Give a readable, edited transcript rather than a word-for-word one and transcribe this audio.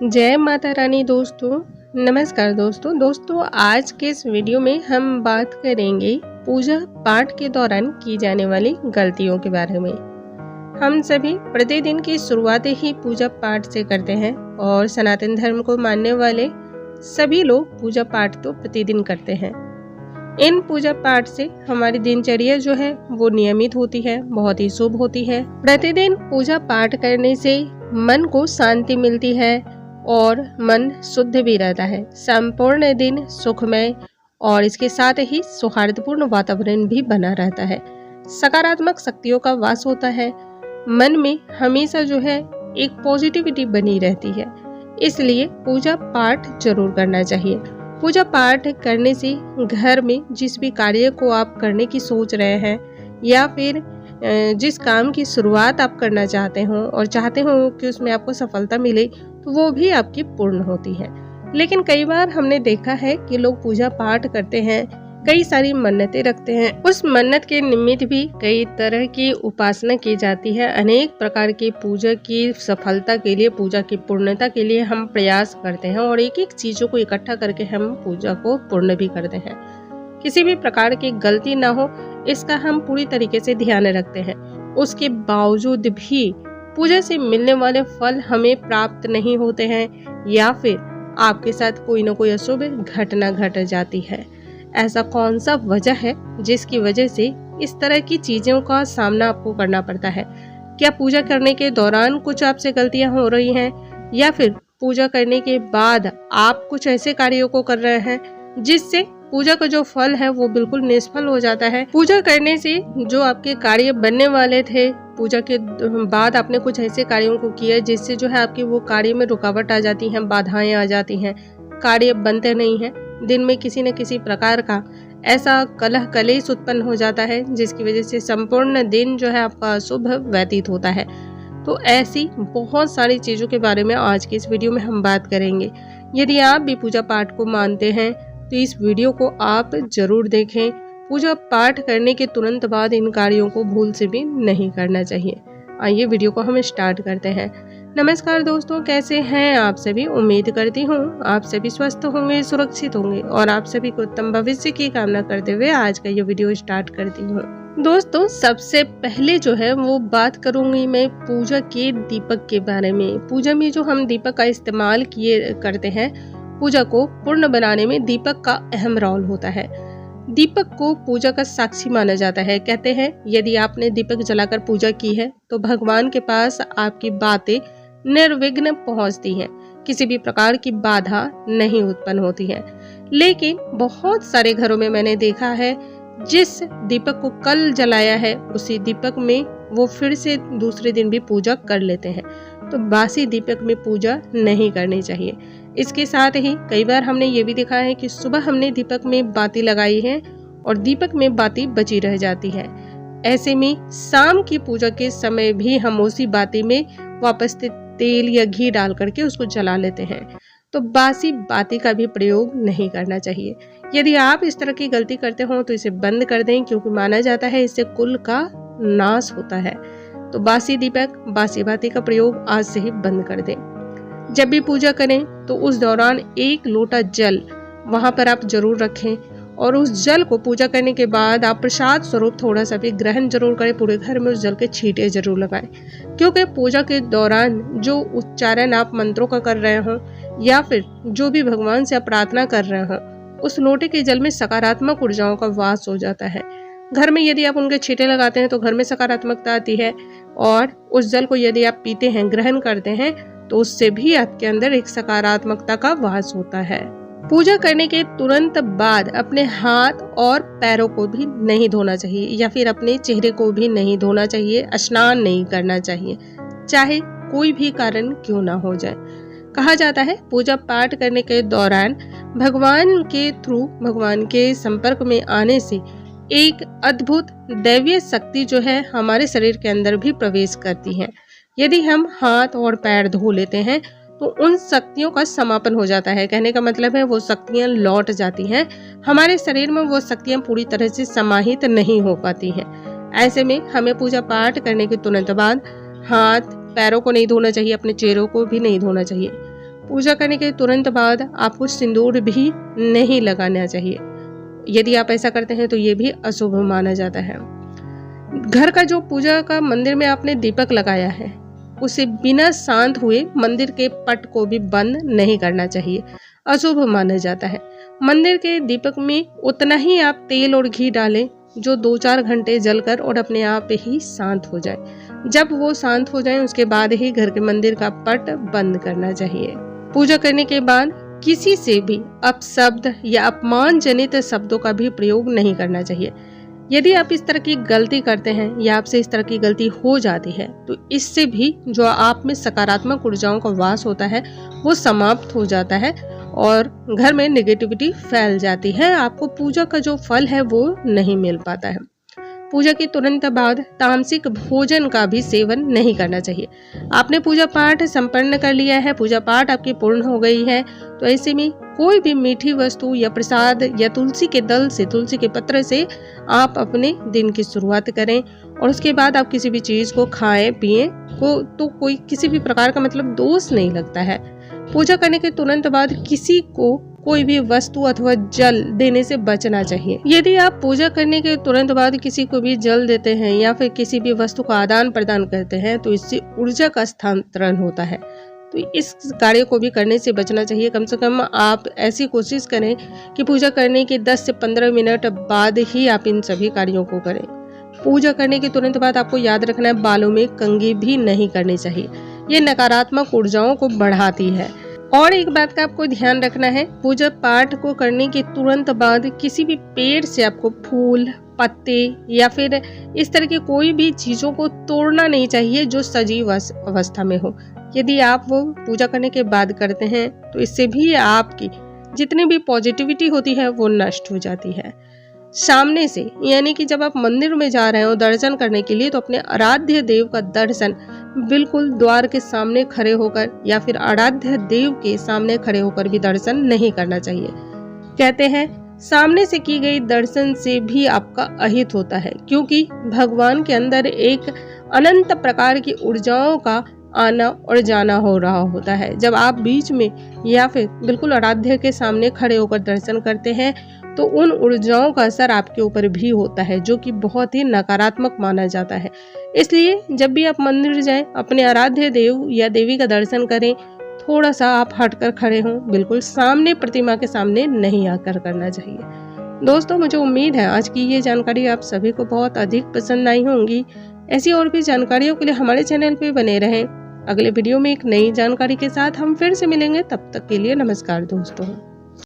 जय माता रानी दोस्तों। नमस्कार दोस्तों आज के इस वीडियो में हम बात करेंगे पूजा पाठ के दौरान की जाने वाली गलतियों के बारे में। हम सभी प्रतिदिन की शुरुआत ही पूजा पाठ से करते हैं और सनातन धर्म को मानने वाले सभी लोग पूजा पाठ तो प्रतिदिन करते हैं। इन पूजा पाठ से हमारी दिनचर्या जो है वो नियमित होती है, बहुत ही शुभ होती है। प्रतिदिन पूजा पाठ करने से मन को शांति मिलती है और मन शुद्ध भी रहता है। संपूर्ण दिन सुखमय और इसके साथ ही सौहार्दपूर्ण वातावरण भी बना रहता है। सकारात्मक शक्तियों का वास होता है। मन में हमेशा जो है एक पॉजिटिविटी बनी रहती है। इसलिए पूजा पाठ जरूर करना चाहिए। पूजा पाठ करने से घर में जिस भी कार्य को आप करने की सोच रहे हैं या फिर जिस काम की शुरुआत आप करना चाहते हो और चाहते हो कि उसमें आपको सफलता मिले, तो वो भी आपकी पूर्ण होती है। लेकिन कई बार हमने देखा है कि लोग पूजा पाठ करते हैं, कई सारी मन्नतें रखते हैं। उस मन्नत के निमित्त भी कई तरह की उपासना की जाती है। अनेक प्रकार की पूजा की सफलता के लिए, पूजा की पूर्णता के लिए हम प्रयास करते हैं और एक एक चीजों को इकट्ठा करके हम पूजा को पूर्ण भी करते हैं। किसी भी प्रकार की गलती ना हो, इसका हम पूरी तरीके से ध्यान रखते हैं। उसके बावजूद भी पूजा से मिलने वाले फल हमें प्राप्त नहीं होते हैं या फिर आपके साथ कोई ना कोई अशुभ घटना घट जाती है। ऐसा कौन सा वजह है जिसकी वजह से इस तरह की चीजों का सामना आपको करना पड़ता है? क्या पूजा करने के दौरान कुछ आपसे गलतियां हो रही हैं या फिर पूजा करने के बाद आप कुछ ऐसे कार्यों को कर रहे हैं जिससे पूजा का जो फल है वो बिल्कुल निष्फल हो जाता है? पूजा करने से जो आपके कार्य बनने वाले थे, पूजा के बाद आपने कुछ ऐसे कार्यों को किया जिससे जो है आपके वो कार्य में रुकावट आ जाती है, बाधाएं आ जाती हैं, कार्य बनते नहीं हैं। दिन में किसी न किसी प्रकार का ऐसा कलह कलेश उत्पन्न हो जाता है जिसकी वजह से संपूर्ण दिन जो है आपका अशुभ व्यतीत होता है। तो ऐसी बहुत सारी चीजों के बारे में आज की इस वीडियो में हम बात करेंगे। यदि आप भी पूजा पाठ को मानते हैं तो इस वीडियो को आप जरूर देखें। पूजा पाठ करने के तुरंत बाद इन कार्यों को भूल से भी नहीं करना चाहिए। आइए वीडियो को हम स्टार्ट करते हैं। नमस्कार दोस्तों, कैसे हैं आप सभी? उम्मीद करती हूँ आप सभी स्वस्थ होंगे, सुरक्षित होंगे और आप सभी को उत्तम भविष्य की कामना करते हुए आज का ये वीडियो स्टार्ट करती हूँ। दोस्तों, सबसे पहले जो है वो बात करूंगी मैं पूजा के दीपक के बारे में। पूजा में जो हम दीपक का इस्तेमाल किए करते हैं, पूजा को पूर्ण बनाने में दीपक का अहम रोल होता है। दीपक को पूजा का साक्षी माना जाता है। कहते हैं यदि आपने दीपक जलाकर पूजा की है तो भगवान के पास आपकी बातें निर्विघ्न पहुंचती हैं, किसी भी प्रकार की बाधा नहीं उत्पन्न होती है। लेकिन बहुत सारे घरों में मैंने देखा है जिस दीपक को कल जलाया है उसी दीपक में वो फिर से दूसरे दिन भी पूजा कर लेते हैं। तो बासी दीपक में पूजा नहीं करनी चाहिए। इसके साथ ही कई बार हमने ये भी देखा है कि सुबह हमने दीपक में बाती लगाई है और दीपक में बाती बची रह जाती है। ऐसे में शाम की पूजा के समय भी हम उसी बाती में वापस तेल या घी डाल करके उसको जला लेते हैं। तो बासी बाती का भी प्रयोग नहीं करना चाहिए। यदि आप इस तरह की गलती करते हो तो इसे बंद कर दें, क्योंकि माना जाता है इससे कुल का नाश होता है। तो बासी दीपक, बासी बाती का प्रयोग आज से ही बंद कर दें। जब भी पूजा करें तो उस दौरान 1 लोटा जल वहां पर आप जरूर रखें और उस जल को पूजा करने के बाद आप प्रसाद स्वरूप थोड़ा सा भी ग्रहण जरूर करें। पूरे घर में उस जल के छींटे जरूर लगाएं, क्योंकि पूजा के दौरान जो उच्चारण आप मंत्रों का कर रहे हो या फिर जो भी भगवान से आप प्रार्थना कर रहे हो, उस लोटे के जल में सकारात्मक ऊर्जाओं का वास हो जाता है। घर में यदि आप उनके छींटे लगाते हैं तो घर में सकारात्मकता आती है और उस जल को यदि आप पीते हैं, ग्रहण करते हैं, तो उससे भी आपके अंदर एक सकारात्मकता का वास होता है। पूजा करने के तुरंत बाद अपने हाथ और पैरों को भी नहीं धोना चाहिए या फिर अपने चेहरे को भी नहीं धोना चाहिए, स्नान नहीं करना चाहिए, चाहे कोई भी कारण क्यों ना हो जाए। कहा जाता है पूजा पाठ करने के दौरान भगवान के थ्रू, भगवान के संपर्क में आने से एक अद्भुत दैवीय शक्ति जो है हमारे शरीर के अंदर भी प्रवेश करती है। यदि हम हाथ और पैर धो लेते हैं तो उन शक्तियों का समापन हो जाता है। कहने का मतलब है वो शक्तियां लौट जाती हैं। हमारे शरीर में वो शक्तियां पूरी तरह से समाहित नहीं हो पाती हैं। ऐसे में हमें पूजा पाठ करने के तुरंत बाद हाथ पैरों को नहीं धोना चाहिए, अपने चेहरों को भी नहीं धोना चाहिए। पूजा करने के तुरंत बाद आपको सिंदूर भी नहीं लगाना चाहिए। यदि आप ऐसा करते हैं तो ये भी अशुभ माना जाता है। घर का जो पूजा का मंदिर में आपने दीपक लगाया है उसे बिना शांत हुए मंदिर के पट को भी बंद नहीं करना चाहिए, अशुभ माना जाता है। मंदिर के दीपक में उतना ही आप तेल और घी डालें जो 2-4 घंटे जलकर और अपने आप ही शांत हो जाए। जब वो शांत हो जाए उसके बाद ही घर के मंदिर का पट बंद करना चाहिए। पूजा करने के बाद किसी से भी अपशब्द या अपमान जनित शब्दों का भी प्रयोग नहीं करना चाहिए। यदि आप इस तरह की गलती करते हैं या आपसे इस तरह की गलती हो जाती है तो इससे भी जो आप में सकारात्मक ऊर्जाओं का वास होता है वो समाप्त हो जाता है और घर में नेगेटिविटी फैल जाती है। आपको पूजा का जो फल है वो नहीं मिल पाता है। पूजा के तुरंत बाद तामसिक भोजन का भी सेवन नहीं करना चाहिए। आपने पूजा पाठ संपन्न कर लिया है, पूजा पाठ आपकी पूर्ण हो गई है, तो ऐसे में कोई भी मीठी वस्तु या प्रसाद या तुलसी के दल से, तुलसी के पत्र से आप अपने दिन की शुरुआत करें और उसके बाद आप किसी भी चीज को खाएं पिएं को तो कोई किसी भी प्रकार का मतलब दोष नहीं लगता है। पूजा करने के तुरंत बाद किसी को कोई भी वस्तु अथवा जल देने से बचना चाहिए। यदि आप पूजा करने के तुरंत बाद किसी को भी जल देते हैं या फिर किसी भी वस्तु का आदान प्रदान करते हैं तो इससे ऊर्जा का स्थानांतरण होता है, तो इस कार्य को भी करने से बचना चाहिए। कम से कम आप ऐसी कोशिश करें कि पूजा करने के 10 से 15 मिनट बाद ही आप इन सभी कार्यों को करें। पूजा करने के तुरंत बाद आपको याद रखना है बालों में कंघी भी नहीं करनी चाहिए, ये नकारात्मक ऊर्जाओं को बढ़ाती है। और एक बात का आपको ध्यान रखना है, पूजा पाठ को करने के तुरंत बाद किसी भी पेड़ से आपको फूल, पत्ते या फिर इस तरह की कोई भी चीजों को तोड़ना नहीं चाहिए जो सजीव अवस्था में हो। यदि आप वो पूजा करने के बाद करते हैं तो इससे भी आपकी जितनी भी पॉजिटिविटी होती है वो नष्ट हो जाती है। सामने से यानी कि जब आप मंदिर में जा रहे हो दर्शन करने के लिए तो अपने आराध्य देव का दर्शन बिल्कुल द्वार के सामने खड़े होकर या फिर आराध्य देव के सामने खड़े होकर भी दर्शन नहीं करना चाहिए। कहते हैं सामने से की गई दर्शन से भी आपका अहित होता है, क्योंकि भगवान के अंदर एक अनंत प्रकार की ऊर्जाओं का आना और जाना हो रहा होता है। जब आप बीच में या फिर बिल्कुल आराध्य के सामने खड़े होकर दर्शन करते हैं तो उन ऊर्जाओं का असर आपके ऊपर भी होता है जो कि बहुत ही नकारात्मक माना जाता है। इसलिए जब भी आप मंदिर जाएं अपने आराध्य देव या देवी का दर्शन करें, थोड़ा सा आप हटकर खड़े हों, बिल्कुल सामने प्रतिमा के सामने नहीं आकर करना चाहिए। दोस्तों मुझे उम्मीद है आज की ये जानकारी आप सभी को बहुत अधिक पसंद आई होंगी। ऐसी और भी जानकारियों के लिए हमारे चैनल पे बने रहें। अगले वीडियो में एक नई जानकारी के साथ हम फिर से मिलेंगे, तब तक के लिए नमस्कार दोस्तों।